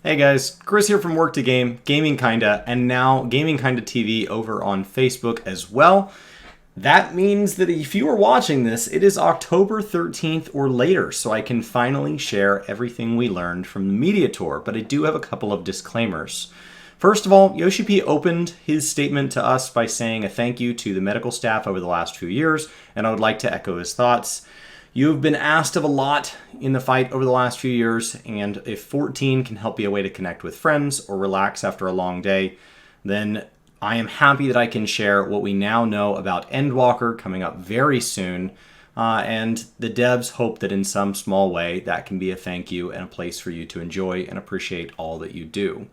Hey guys, Chris here from Work to Game, Gaming Kinda, and now Gaming Kinda TV over on Facebook as well. That means that if you are watching this, it is October 13th or later, so I can finally share everything we learned from the media tour, but I do have a couple of disclaimers. First of all, Yoshi P opened his statement to us by saying a thank you to the medical staff over the last few years, and I would like to echo his thoughts. You've been asked of a lot in the fight over the last few years, and if 14 can help be a way to connect with friends or relax after a long day, then I am happy that I can share what we now know about Endwalker coming up very soon, and the devs hope that in some small way that can be a thank you and a place for you to enjoy and appreciate all that you do.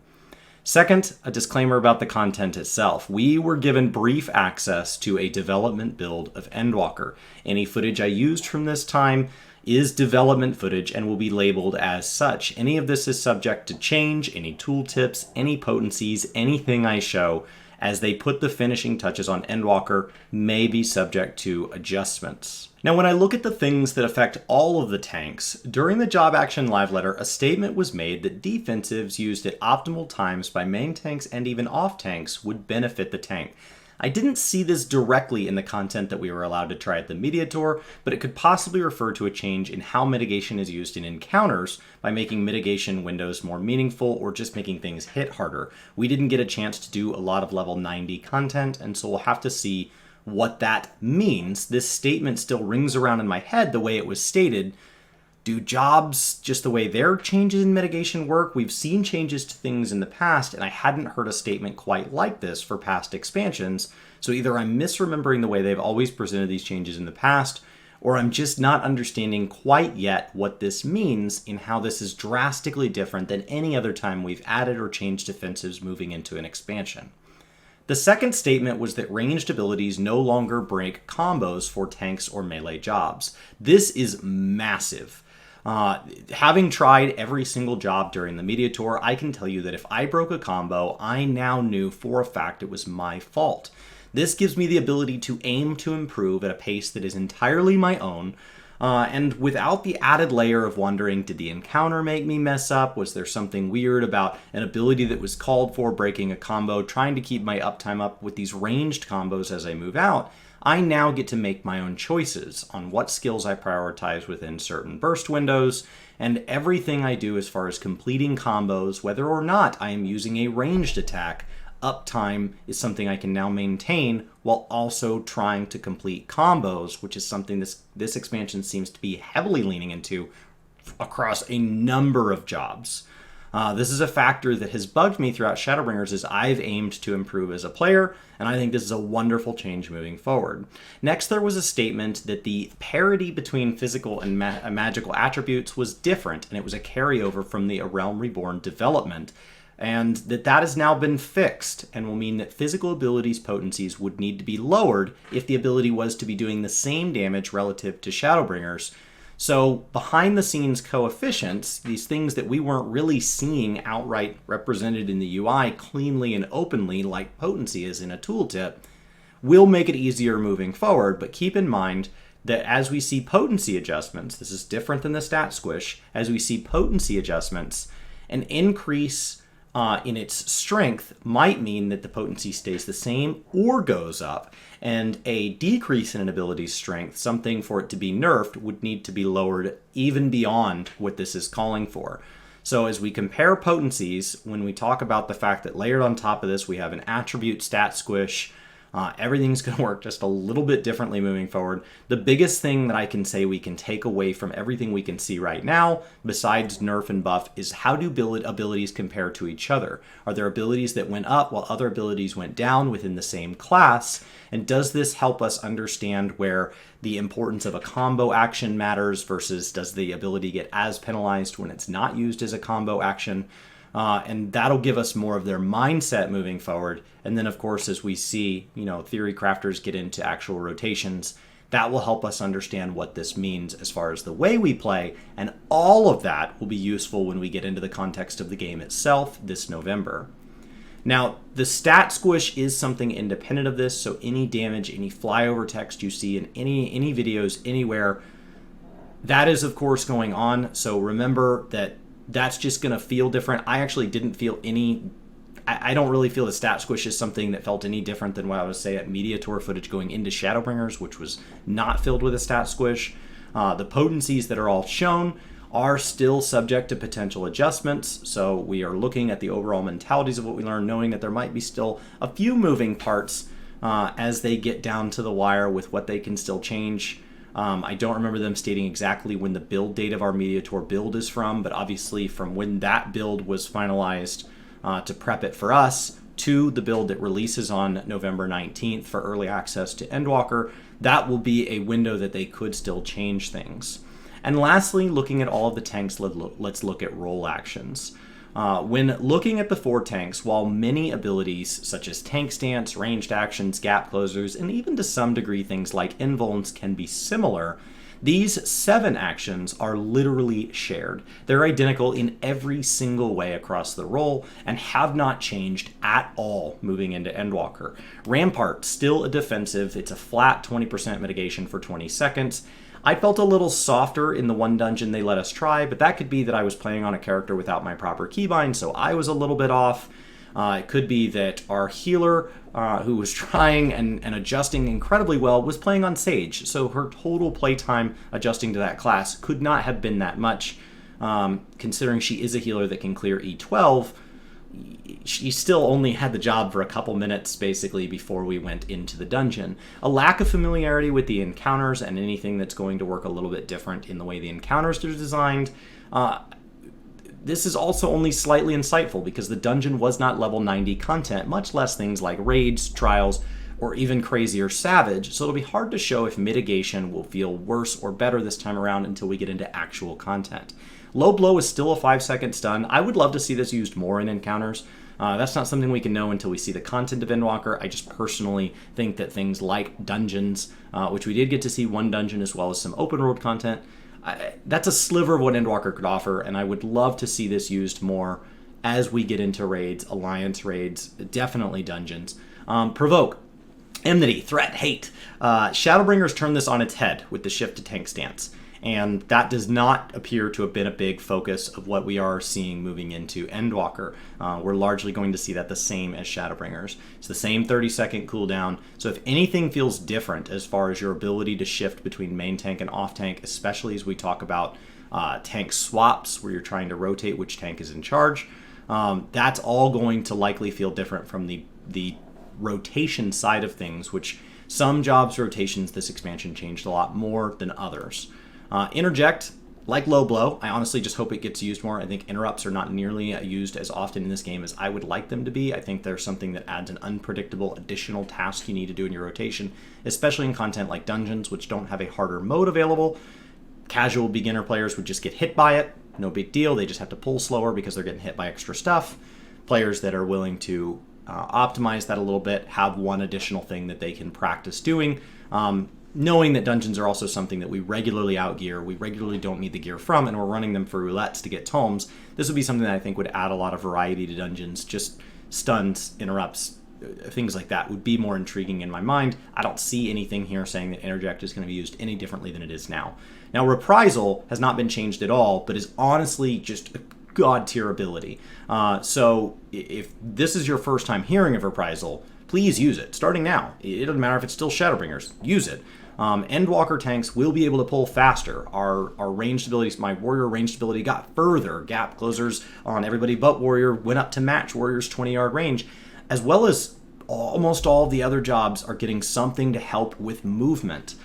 Second, a disclaimer about the content itself. We were given brief access to a development build of Endwalker. Any footage I used from this time is development footage and will be labeled as such. Any of this is subject to change, any tooltips, any potencies, anything I show as they put the finishing touches on Endwalker may be subject to adjustments. Now, when I look at the things that affect all of the tanks, during the Job Action Live Letter, a statement was made that defensives used at optimal times by main tanks and even off tanks would benefit the tank. I didn't see this directly in the content that we were allowed to try at the media tour, but it could possibly refer to a change in how mitigation is used in encounters by making mitigation windows more meaningful or just making things hit harder. We didn't get a chance to do a lot of level 90 content, and so we'll have to see what that means. This statement still rings around in my head the way it was stated. Do jobs, just the way their changes in mitigation work? We've seen changes to things in the past, and I hadn't heard a statement quite like this for past expansions. So either I'm misremembering the way they've always presented these changes in the past, or I'm just not understanding quite yet what this means in how this is drastically different than any other time we've added or changed defensives moving into an expansion. The second statement was that ranged abilities no longer break combos for tanks or melee jobs. This is massive. Having tried every single job during the media tour, I can tell you that if I broke a combo, I now knew for a fact it was my fault. This gives me the ability to aim to improve at a pace that is entirely my own, and without the added layer of wondering, did the encounter make me mess up? Was there something weird about an ability that was called for breaking a combo? Trying to keep my uptime up with these ranged combos as I move out, I now get to make my own choices on what skills I prioritize within certain burst windows, and everything I do as far as completing combos, whether or not I am using a ranged attack, uptime is something I can now maintain while also trying to complete combos, which is something this expansion seems to be heavily leaning into across a number of jobs. This is a factor that has bugged me throughout Shadowbringers as I've aimed to improve as a player, and I think this is a wonderful change moving forward. Next, there was a statement that the parity between physical and magical attributes was different, and it was a carryover from the A Realm Reborn development, and that has now been fixed and will mean that physical abilities potencies would need to be lowered if the ability was to be doing the same damage relative to Shadowbringers. So behind the scenes coefficients, these things that we weren't really seeing outright represented in the UI cleanly and openly like potency is in a tooltip, will make it easier moving forward. But keep in mind that as we see potency adjustments, this is different than the stat squish, as we see potency adjustments, an increase in its strength might mean that the potency stays the same or goes up, and a decrease in an ability's strength, something for it to be nerfed, would need to be lowered even beyond what this is calling for. So as we compare potencies, when we talk about the fact that layered on top of this we have an attribute stat squish, everything's going to work just a little bit differently moving forward. The biggest thing that I can say we can take away from everything we can see right now, besides nerf and buff, is how do abilities compare to each other? Are there abilities that went up while other abilities went down within the same class? And does this help us understand where the importance of a combo action matters versus does the ability get as penalized when it's not used as a combo action? And that'll give us more of their mindset moving forward. And then, of course, as we see, theory crafters get into actual rotations, that will help us understand what this means as far as the way we play. And all of that will be useful when we get into the context of the game itself this November. Now, the stat squish is something independent of this, so any damage, any flyover text you see in any videos anywhere, that is, of course, going on. So remember that that's just going to feel different. I actually didn't feel any... I don't really feel the stat squish is something that felt any different than what I would say at media tour footage going into Shadowbringers, which was not filled with a stat squish. The potencies that are all shown are still subject to potential adjustments, so we are looking at the overall mentalities of what we learned, knowing that there might be still a few moving parts as they get down to the wire with what they can still change. I don't remember them stating exactly when the build date of our media tour build is from, but obviously from when that build was finalized to prep it for us to the build that releases on November 19th for early access to Endwalker, that will be a window that they could still change things. And lastly, looking at all of the tanks, let's look at role actions. When looking at the 4 tanks, while many abilities such as tank stance, ranged actions, gap closers, and even to some degree things like invulns can be similar, these 7 actions are literally shared. They're identical in every single way across the role and have not changed at all moving into Endwalker. Rampart, still a defensive. It's a flat 20% mitigation for 20 seconds. I felt a little softer in the one dungeon they let us try, but that could be that I was playing on a character without my proper keybind, so I was a little bit off. It could be that our healer, who was trying and adjusting incredibly well, was playing on Sage, so her total playtime adjusting to that class could not have been that much. Considering she is a healer that can clear E12, she still only had the job for a couple minutes, basically, before we went into the dungeon. A lack of familiarity with the encounters and anything that's going to work a little bit different in the way the encounters are designed. This is also only slightly insightful because the dungeon was not level 90 content, much less things like raids, trials, or even crazier savage, so it'll be hard to show if mitigation will feel worse or better this time around until we get into actual content. Low blow is still a 5-second stun. I would love to see this used more in encounters. That's not something we can know until we see the content of Endwalker. I just personally think that things like dungeons, which we did get to see one dungeon as well as some open world content, that's a sliver of what Endwalker could offer, and I would love to see this used more as we get into raids, alliance raids, definitely dungeons. Provoke, enmity, threat, hate. Shadowbringers turned this on its head with the shift to tank stance, and that does not appear to have been a big focus of what we are seeing moving into Endwalker. We're largely going to see that the same as Shadowbringers. It's the same 30-second cooldown, so if anything feels different as far as your ability to shift between main tank and off tank, especially as we talk about tank swaps where you're trying to rotate which tank is in charge, that's all going to likely feel different from the rotation side of things, which some jobs rotations this expansion changed a lot more than others. Interject, like low blow, I honestly just hope it gets used more. I think interrupts are not nearly used as often in this game as I would like them to be. I think they're something that adds an unpredictable additional task you need to do in your rotation, especially in content like dungeons, which don't have a harder mode available. Casual beginner players would just get hit by it. No big deal. They just have to pull slower because they're getting hit by extra stuff. Players that are willing to optimize that a little bit have one additional thing that they can practice doing. Knowing that dungeons are also something that we regularly outgear, we regularly don't need the gear from, and we're running them for roulettes to get tomes, this would be something that I think would add a lot of variety to dungeons. Just stuns, interrupts, things like that would be more intriguing in my mind. I don't see anything here saying that interject is going to be used any differently than it is now. Now, reprisal has not been changed at all, but is honestly just a god-tier ability. So if this is your first time hearing of reprisal, please use it, starting now. It doesn't matter if it's still Shadowbringers, use it. Endwalker tanks will be able to pull faster. Our ranged abilities, my warrior ranged ability got further. Gap closers on everybody but warrior went up to match warrior's 20-yard range, as well as almost all of the other jobs are getting something to help with movement.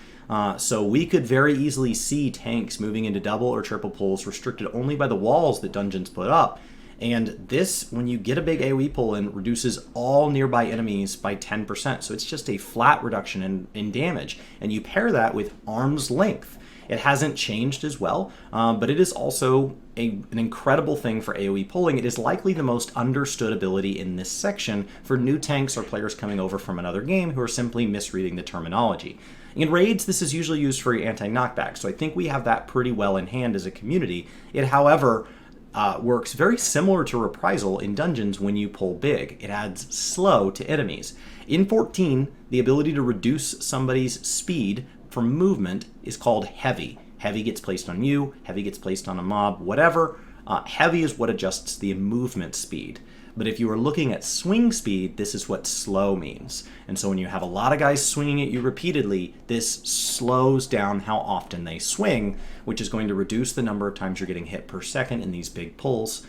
So we could very easily see tanks moving into double or triple pulls restricted only by the walls that dungeons put up. And this, when you get a big AoE pull in, reduces all nearby enemies by 10%. So it's just a flat reduction in damage. And you pair that with arm's length. It hasn't changed as well, but it is also an incredible thing for AoE pulling. It is likely the most understood ability in this section for new tanks or players coming over from another game who are simply misreading the terminology. In raids, this is usually used for anti-knockback, so I think we have that pretty well in hand as a community. It, however, works very similar to reprisal in dungeons when you pull big. It adds slow to enemies. In 14, the ability to reduce somebody's speed from movement is called heavy. Heavy gets placed on you, heavy gets placed on a mob, whatever. Heavy is what adjusts the movement speed. But if you are looking at swing speed, this is what slow means. And so when you have a lot of guys swinging at you repeatedly, this slows down how often they swing, which is going to reduce the number of times you're getting hit per second in these big pulls.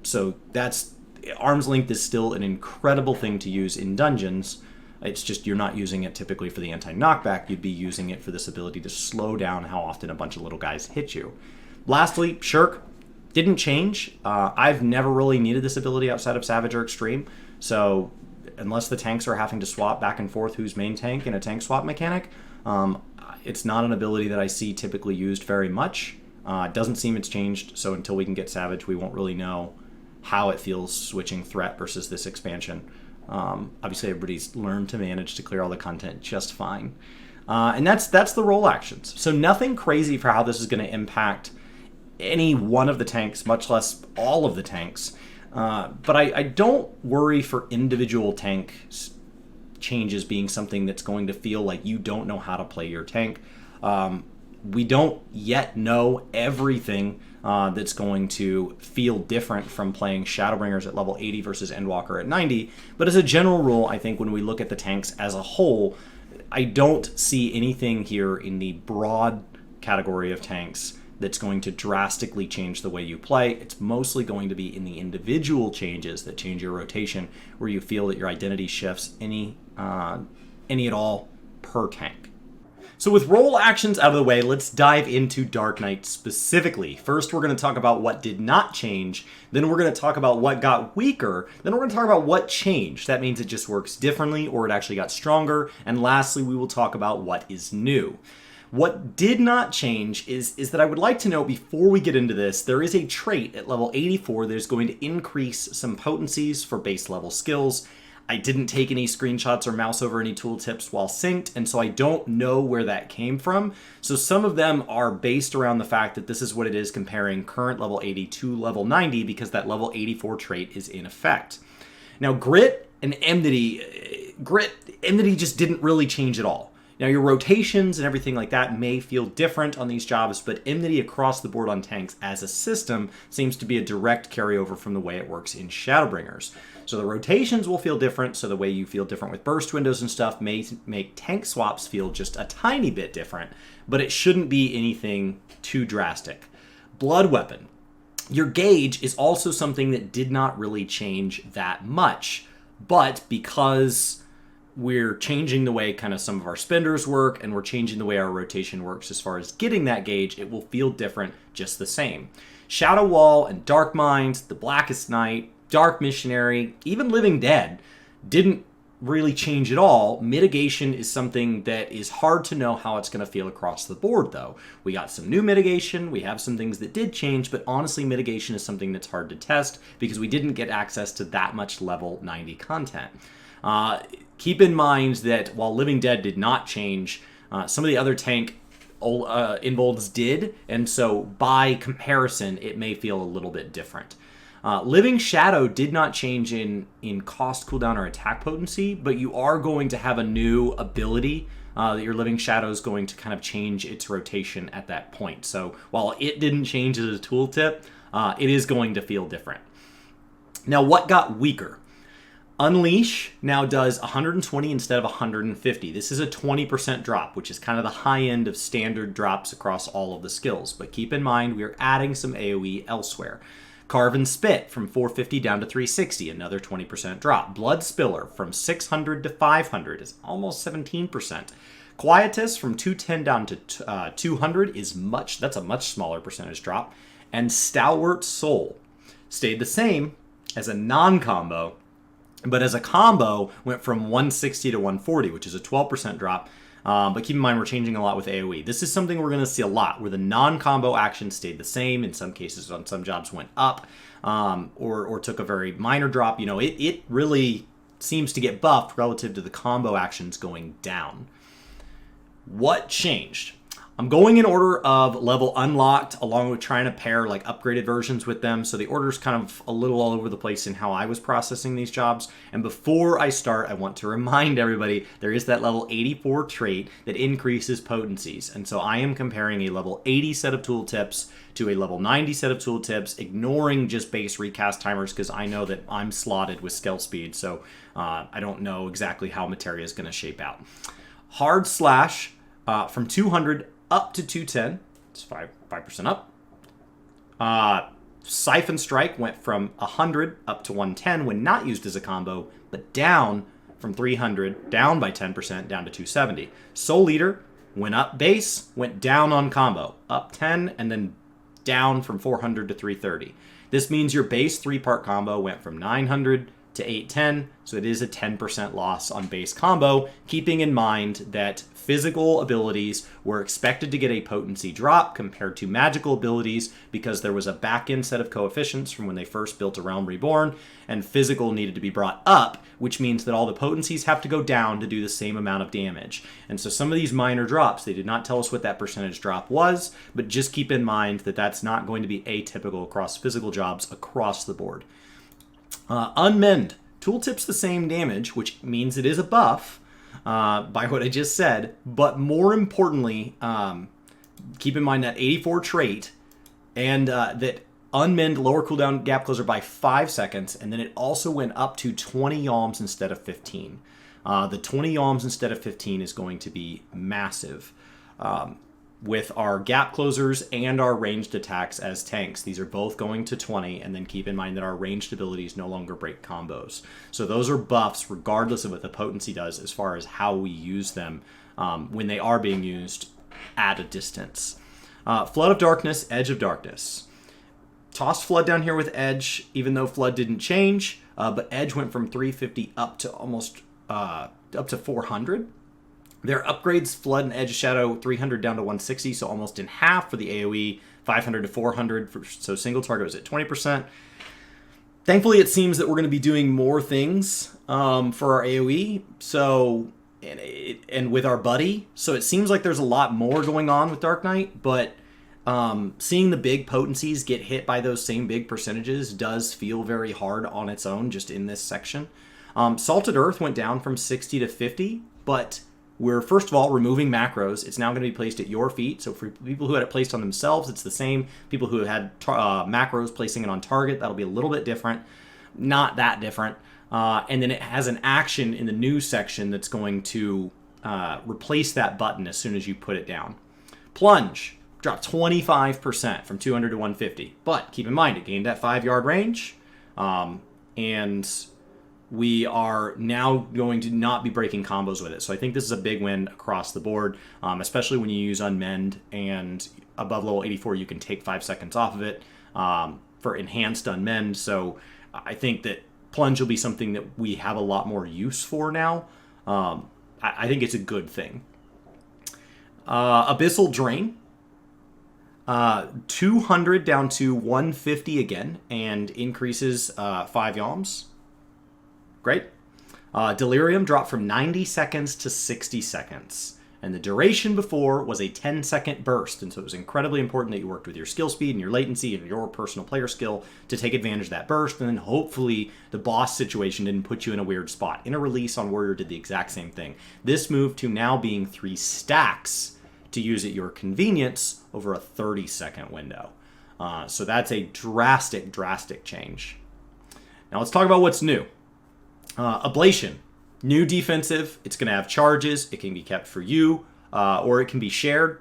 So that's arm's length is still an incredible thing to use in dungeons. It's just you're not using it typically for the anti-knockback. You'd be using it for this ability to slow down how often a bunch of little guys hit you. Lastly, Shirk. Didn't change. I've never really needed this ability outside of Savage or Extreme. So unless the tanks are having to swap back and forth who's main tank in a tank swap mechanic, it's not an ability that I see typically used very much. It doesn't seem it's changed. So until we can get Savage, we won't really know how it feels switching threat versus this expansion. Obviously, everybody's learned to manage to clear all the content just fine. And that's the role actions. So nothing crazy for how this is going to impact any one of the tanks, much less all of the tanks. But I don't worry for individual tank changes being something that's going to feel like you don't know how to play your tank. We don't yet know everything that's going to feel different from playing Shadowbringers at level 80 versus Endwalker at 90. But as a general rule, I think when we look at the tanks as a whole, I don't see anything here in the broad category of tanks that's going to drastically change the way you play. It's mostly going to be in the individual changes that change your rotation, where you feel that your identity shifts any at all per tank. So with role actions out of the way, let's dive into Dark Knight specifically. First, we're going to talk about what did not change. Then we're going to talk about what got weaker. Then we're going to talk about what changed. That means it just works differently or it actually got stronger. And lastly, we will talk about what is new. What did not change is that I would like to note before we get into this, there is a trait at level 84 that is going to increase some potencies for base level skills. I didn't take any screenshots or mouse over any tooltips while synced, and so I don't know where that came from. So some of them are based around the fact that this is what it is comparing current level 80 to level 90 because that level 84 trait is in effect. Now Grit and Enmity just didn't really change at all. Now, your rotations and everything like that may feel different on these jobs, but Enmity across the board on tanks as a system seems to be a direct carryover from the way it works in Shadowbringers. So the rotations will feel different, so the way you feel different with burst windows and stuff may make tank swaps feel just a tiny bit different, but it shouldn't be anything too drastic. Blood Weapon. Your gauge is also something that did not really change that much, but because we're changing the way kind of some of our spenders work, and we're changing the way our rotation works as far as getting that gauge, it will feel different just the same. Shadow Wall and Dark Mind, the Blackest Night, Dark Missionary, even Living Dead didn't really change at all. Mitigation is something that is hard to know how it's going to feel across the board, though. We got some new mitigation, we have some things that did change, but honestly, mitigation is something that's hard to test because we didn't get access to that much level 90 content. Keep in mind that while Living Dead did not change, some of the other tank involves did, and so by comparison, it may feel a little bit different. Living Shadow did not change in cost, cooldown, or attack potency, but you are going to have a new ability that your Living Shadow is going to kind of change its rotation at that point. So while it didn't change as a tooltip, it is going to feel different. Now, what got weaker? Unleash now does 120 instead of 150. This is a 20% drop, which is kind of the high end of standard drops across all of the skills. But keep in mind, we are adding some AoE elsewhere. Carve and Spit from 450 down to 360, another 20% drop. Blood Spiller from 600 to 500 is almost 17%. Quietus from 210 down to 200 that's a much smaller percentage drop. And Stalwart Soul stayed the same as a non-combo, but as a combo, went from 160 to 140, which is a 12% drop. But keep in mind, we're changing a lot with AoE. This is something we're going to see a lot, where the non-combo action stayed the same. In some cases, on some jobs, went up, or took a very minor drop. You know, it really seems to get buffed relative to the combo actions going down. What changed? I'm going in order of level unlocked, along with trying to pair like upgraded versions with them. So the order's kind of a little all over the place in how I was processing these jobs. And before I start, I want to remind everybody there is that level 84 trait that increases potencies. And so I am comparing a level 80 set of tooltips to a level 90 set of tooltips, ignoring just base recast timers because I know that I'm slotted with skill speed. So I don't know exactly how materia is going to shape out. Hard slash from 200 up to 210. It's 5% up. Siphon Strike went from 100 up to 110 when not used as a combo, but down from 300, down by 10%, down to 270. Soul Eater went up base, went down on combo, up 10, and then down from 400 to 330. This means your base 3-part combo went from 900 to 810, so it is a 10% loss on base combo, keeping in mind that physical abilities were expected to get a potency drop compared to magical abilities because there was a back-end set of coefficients from when they first built A Realm Reborn, and physical needed to be brought up, which means that all the potencies have to go down to do the same amount of damage. And so some of these minor drops, they did not tell us what that percentage drop was, but just keep in mind that that's not going to be atypical across physical jobs across the board. Unmend. Tooltip's the same damage, which means it is a buff by what I just said. But more importantly, keep in mind that 84 trait and that Unmend lower cooldown gap closer by 5 seconds. And then it also went up to 20 yalms instead of 15. The 20 yalms instead of 15 is going to be massive. With our gap closers and our ranged attacks as tanks. These are both going to 20, and then keep in mind that our ranged abilities no longer break combos. So those are buffs regardless of what the potency does as far as how we use them when they are being used at a distance. Flood of Darkness, Edge of Darkness. Tossed Flood down here with Edge, even though Flood didn't change, but Edge went from 350 up to almost up to 400. Their upgrades, Flood and Edge of Shadow, 300 down to 160, so almost in half for the AoE, 500 to 400, so single target was at 20%. Thankfully, it seems that we're going to be doing more things for our AoE, so and with our buddy, so it seems like there's a lot more going on with Dark Knight, but seeing the big potencies get hit by those same big percentages does feel very hard on its own, just in this section. Salted Earth went down from 60 to 50, but we're, first of all, removing macros. It's now going to be placed at your feet. So for people who had it placed on themselves, it's the same. People who had macros, placing it on target, that'll be a little bit different. Not that different. And then it has an action in the new section that's going to replace that button as soon as you put it down. Plunge dropped 25% from 200 to 150. But keep in mind, it gained that 5-yard range. And we are now going to not be breaking combos with it. So I think this is a big win across the board, especially when you use Unmend, and above level 84, you can take 5 seconds off of it for enhanced Unmend. So I think that Plunge will be something that we have a lot more use for now. I think it's a good thing. Abyssal Drain. 200 down to 150 again, and increases 5 yalms. Great. Delirium dropped from 90 seconds to 60 seconds. And the duration before was a 10-second burst. And so it was incredibly important that you worked with your skill speed and your latency and your personal player skill to take advantage of that burst. And then hopefully the boss situation didn't put you in a weird spot. Inner Release on Warrior did the exact same thing. This moved to now being 3 stacks to use at your convenience over a 30-second window. So that's a drastic change. Now let's talk about what's new. Ablation, new defensive. It's going to have charges. It can be kept for you, or it can be shared.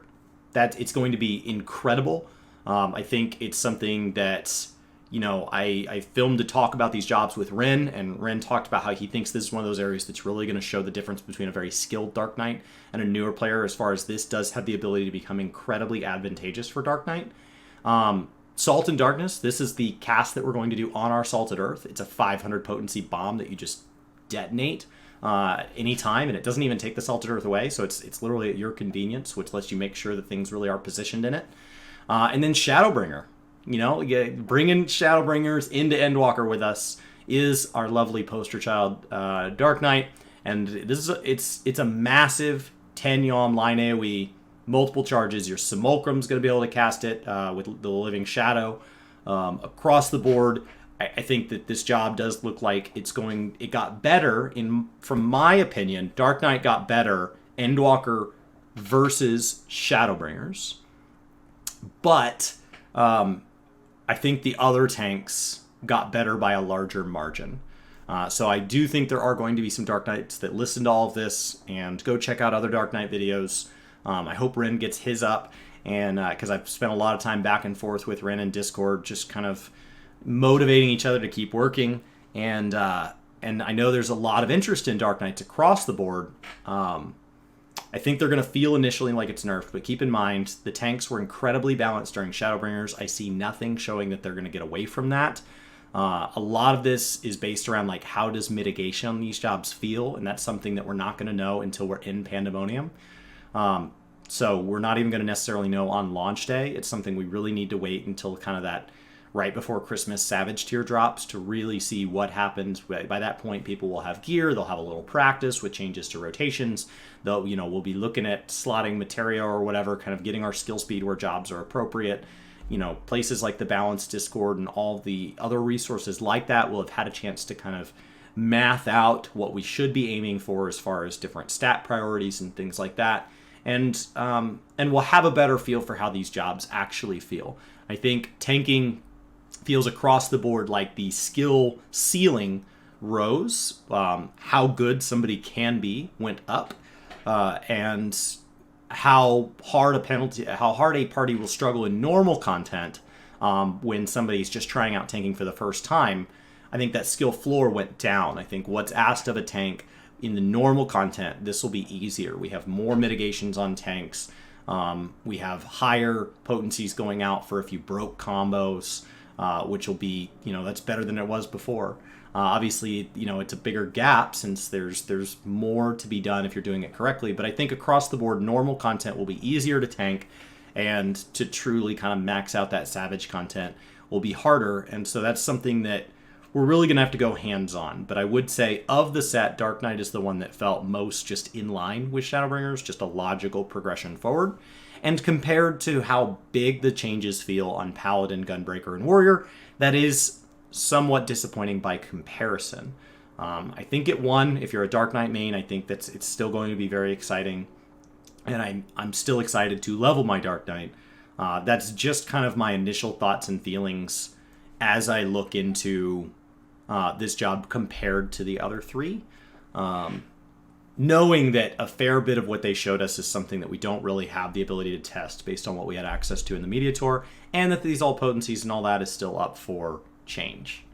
It's going to be incredible. I think it's something that, I filmed a talk about these jobs with Ren, and Ren talked about how he thinks this is one of those areas that's really going to show the difference between a very skilled Dark Knight and a newer player, as far as this does have the ability to become incredibly advantageous for Dark Knight. Salt and Darkness, this is the cast that we're going to do on our Salted Earth. It's a 500 potency bomb that you just detonate anytime, and it doesn't even take the Salted Earth away, so it's literally at your convenience, which lets you make sure that things really are positioned in it. And then Shadowbringer. Bringing Shadowbringers into Endwalker with us is our lovely poster child, Dark Knight, and it's a massive 10 yalm line AoE, multiple charges. Your Simulacrum's going to be able to cast it with the Living Shadow. Across the board, I think that this job does look like it got better from my opinion. Dark Knight got better, Endwalker versus Shadowbringers. But I think the other tanks got better by a larger margin. So I do think there are going to be some Dark Knights that listen to all of this and go check out other Dark Knight videos. I hope Ren gets his up, and because I've spent a lot of time back and forth with Ren in Discord, just kind of motivating each other to keep working. And I know there's a lot of interest in Dark Knights across the board. I think they're going to feel initially like it's nerfed, but keep in mind the tanks were incredibly balanced during Shadowbringers. I see nothing showing that they're going to get away from that. A lot of this is based around like how does mitigation on these jobs feel, and that's something that we're not going to know until we're in Pandemonium. So we're not even going to necessarily know on launch day. It's something we really need to wait until kind of that right before Christmas Savage tier drops to really see what happens. By that point, people will have gear. They'll have a little practice with changes to rotations. They'll, we'll be looking at slotting materia or whatever, kind of getting our skill speed where jobs are appropriate. Places like the Balance Discord and all the other resources like that will have had a chance to kind of math out what we should be aiming for as far as different stat priorities and things like that. And we'll have a better feel for how these jobs actually feel. I think tanking feels across the board like the skill ceiling rose. How good somebody can be went up, and how hard a party will struggle in normal content when somebody's just trying out tanking for the first time. I think that skill floor went down. I think what's asked of a tank in the normal content, this will be easier. We have more mitigations on tanks. We have higher potencies going out for if you broke combos, which will be, that's better than it was before. Obviously, it's a bigger gap since there's more to be done if you're doing it correctly. But I think across the board, normal content will be easier to tank, and to truly kind of max out that Savage content will be harder. And so that's something that we're really going to have to go hands-on. But I would say of the set, Dark Knight is the one that felt most just in line with Shadowbringers, just a logical progression forward. And compared to how big the changes feel on Paladin, Gunbreaker, and Warrior, that is somewhat disappointing by comparison. I think it won. If you're a Dark Knight main, I think it's still going to be very exciting. And I'm still excited to level my Dark Knight. That's just kind of my initial thoughts and feelings as I look into this job compared to the other three. Knowing that a fair bit of what they showed us is something that we don't really have the ability to test based on what we had access to in the media tour, and that these all potencies and all that is still up for change.